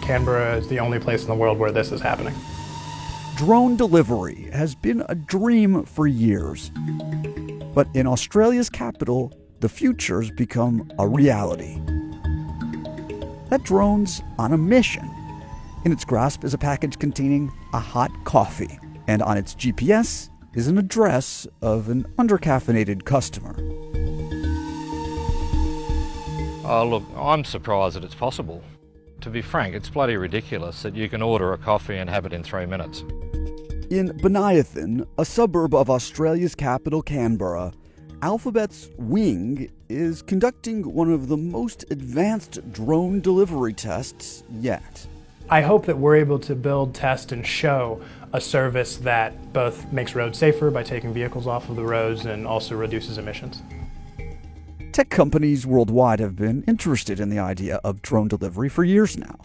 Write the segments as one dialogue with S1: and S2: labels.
S1: Canberra is the only place in the world where this is happening.
S2: Drone delivery has been a dream for years. But in Australia's capital, the future's become a reality. That drone's on a mission. In its grasp is a package containing a hot coffee, and on its GPS is an address of an undercaffeinated customer.
S3: Oh, look, I'm surprised that it's possible. To be frank, it's bloody ridiculous that you can order a coffee and have it in 3 minutes.
S2: In Bonython, a suburb of Australia's capital, Canberra, Alphabet's Wing is conducting one of the most advanced drone delivery tests yet.
S1: I hope that we're able to build, test, and show a service that both makes roads safer by taking vehicles off of the roads and also reduces emissions.
S2: Tech companies worldwide have been interested in the idea of drone delivery for years now.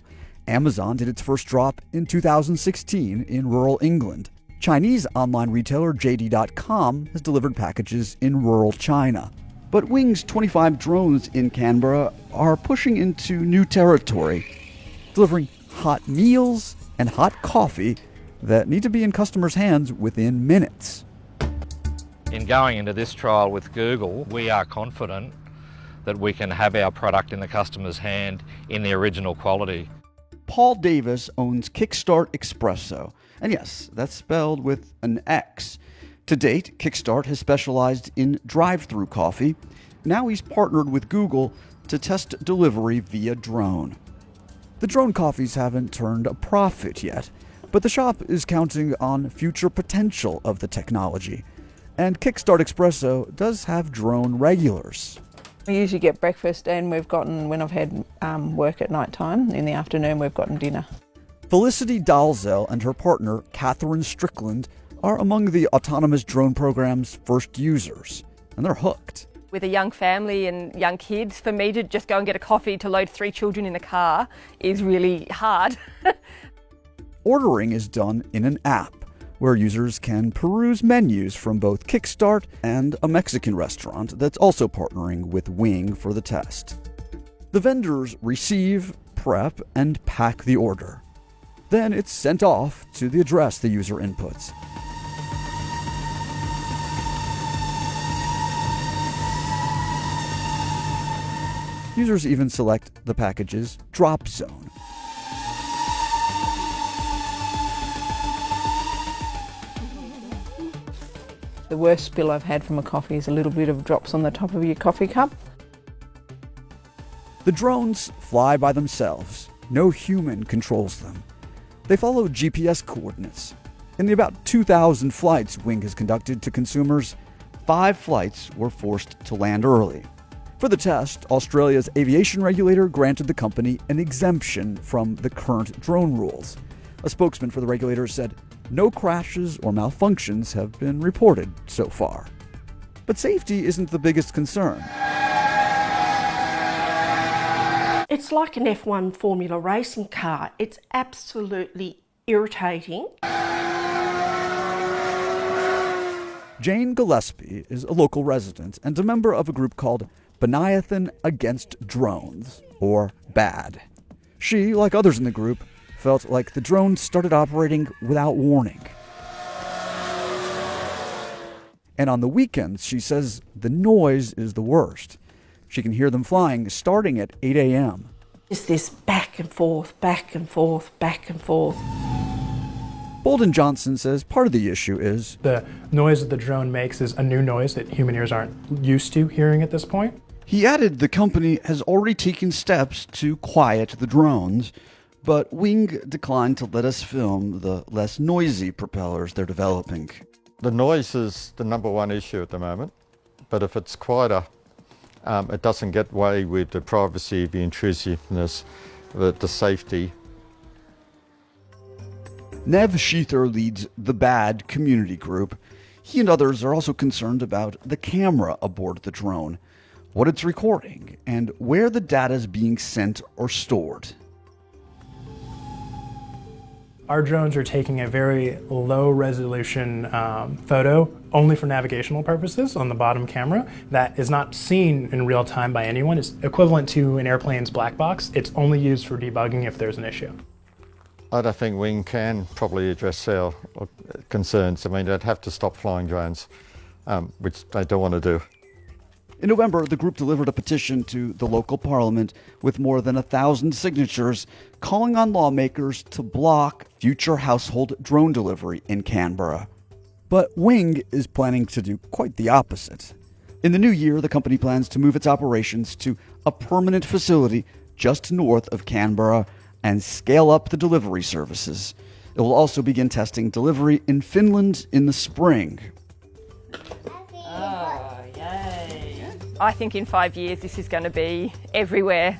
S2: Amazon did its first drop in 2016 in rural England. Chinese online retailer JD.com has delivered packages in rural China. But Wing's 25 drones in Canberra are pushing into new territory, delivering hot meals and hot coffee that need to be in customers' hands within minutes.
S3: In going into this trial with Google, we are confident that we can have our product in the customer's hand in the original quality.
S2: Paul Davis owns Kickstart Espresso, and yes, that's spelled with an X. To date, Kickstart has specialized in drive-through coffee. Now he's partnered with Google to test delivery via drone. The drone coffees haven't turned a profit yet, but the shop is counting on future potential of the technology. And Kickstart Espresso does have drone regulars.
S4: We usually get breakfast, and we've gotten, when I've had work at night time, in the afternoon we've gotten dinner.
S2: Felicity Dalzell and her partner, Catherine Strickland, are among the autonomous drone program's first users, and they're hooked.
S5: With a young family and young kids, for me to just go and get a coffee to load 3 children in the car is really hard.
S2: Ordering is done in an app, where users can peruse menus from both Kickstart and a Mexican restaurant that's also partnering with Wing for the test. The vendors receive, prep, and pack the order. Then it's sent off to the address the user inputs. Users even select the package's drop zone.
S4: The worst spill I've had from a coffee is a little bit of drops on the top of your coffee cup.
S2: The drones fly by themselves. No human controls them. They follow GPS coordinates. In the about 2,000 flights Wing has conducted to consumers, 5 flights were forced to land early. For the test, Australia's aviation regulator granted the company an exemption from the current drone rules. A spokesman for the regulator said no crashes or malfunctions have been reported so far. But safety isn't the biggest concern.
S6: It's like an F1 Formula racing car. It's absolutely irritating.
S2: Jane Gillespie is a local resident and a member of a group called Bonython Against Drones, or BAD. She, like others in the group, felt like the drones started operating without warning. And on the weekends, she says the noise is the worst. She can hear them flying starting at 8 a.m.
S6: It's this back and forth, back and forth, back and forth.
S2: Bolden Johnson says part of the issue is
S1: The noise that the drone makes is a new noise that human ears aren't used to hearing at this point.
S2: He added the company has already taken steps to quiet the drones, but Wing declined to let us film the less noisy propellers they're developing.
S7: The noise is the number one issue at the moment, but if it's quieter, it doesn't get away with the privacy, the intrusiveness, the safety.
S2: Nev Sheether leads the BAD community group. He and others are also concerned about the camera aboard the drone, what it's recording, and where the data is being sent or stored.
S1: Our drones are taking a very low resolution photo only for navigational purposes on the bottom camera that is not seen in real time by anyone. It's equivalent to an airplane's black box. It's only used for debugging if there's an issue.
S7: I don't think Wing can probably address our concerns. I mean, they'd have to stop flying drones, which they don't want to do.
S2: In November, the group delivered a petition to the local parliament with more than 1,000 signatures calling on lawmakers to block future household drone delivery in Canberra. But Wing is planning to do quite the opposite. In the new year, the company plans to move its operations to a permanent facility just north of Canberra and scale up the delivery services. It will also begin testing delivery in Finland in the spring.
S5: I think in 5 years this is going to be everywhere.